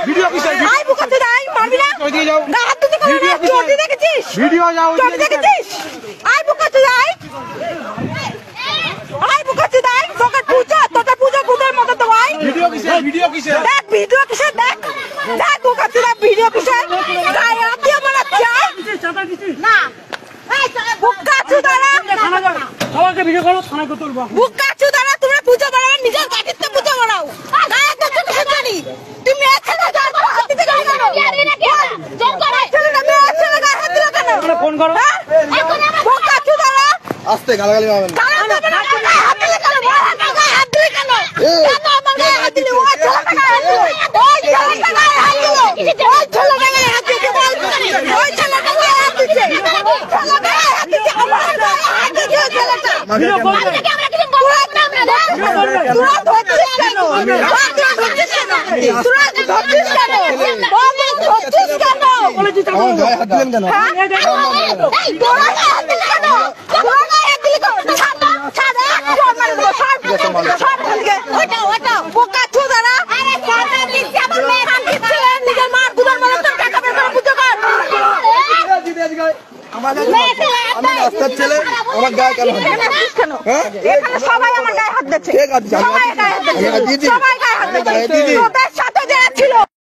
Video কিসের? I বুকাতে যাই মারবি না। ওইদিকে যাও। না হাত দিতে কেন? চটি দেখেছিস? ভিডিও যাও। চটি দেখেছিস? আই বুকাতে যাই। আই বুকাতে যাই। তোকে পূজা ভূতের মতো তো ভাই। ভিডিও কিসের? ভিডিও কিসের? দেখ ভিডিও কিসের দেখ। দেখ বুকাতে যাই ভিডিও কিসের? গায়ে হাত দিয়ে মারাচ্ছে। না। এই বুকাতে দাঁড়া। সবাইকে ভিডিও করো, থানায় কো তুলবো। বুকাতে দাঁড়া, তোমরা পূজা বাড়াও, নিজের গাড়িতে পূজা বাড়াও। গায়ে হাত দিয়ে কিসের জানি? তুমি এখানে যাও, হাত দিতে কেন? জানি না কেন? জোর করে ছেলেটা মেয়ে আছে না, গায়ে হাত দিলে কেন? ফোন করো। এখন আমার বুকাতে দাঁড়া। আস্তে গালাগালি মারবেন না। হাত দিলে কেন? হাত দিলে কেন? কেন আমার গায়ে হাত দিলে? ওই ছেলেটা গায়ে হাত দিল। ওই ছেলেটা গায়ে হাত দিল। ওই ছেলেটা গায়ে হাত দিল। ওই ছেলেটা গায়ে হাত দিচ্ছে। ছেলেটা গায়ে হাত দিচ্ছে। আমার গায়ে হাত দিচ্ছে ওই ছেলেটা। ভিডিও করো। তোরা ধরছিস কেন? তোরা ধরছিস কেন? ধরছিস কেন? আমার গায়ে হাত দিলেন কেন? এই তোরা গায়ে হাত দিলি কেন? তোরা গায়ে হাত দিলি কেন? ছাড় না, ছাড় না, ছাড় মারে দেবো, ছাড়। ছাড় এখানকে। ওটা, বোকা চোদারা। আরে ছাড় না, দিচ্ছি আমার মেয়ে হাত দিচ্ছে। নিজের মার গুদার মারা তোর টাকা বের করে পুজো কর। আমি রাস্তার ছেলে, আমার গায়ে কেন হাত দিলেন? কেন? এখানে সবাই আমার গায়ে হাত দিচ্ছে। কে হাত দিচ্ছে? সবাই গায়ে হাত দিচ্ছে। আমি হাত দিয়েছি? সবাই গায়ে হাত আমি গায়ে দিচ্ছে। দিয়েছি? তোদের সাথে যারা ছিল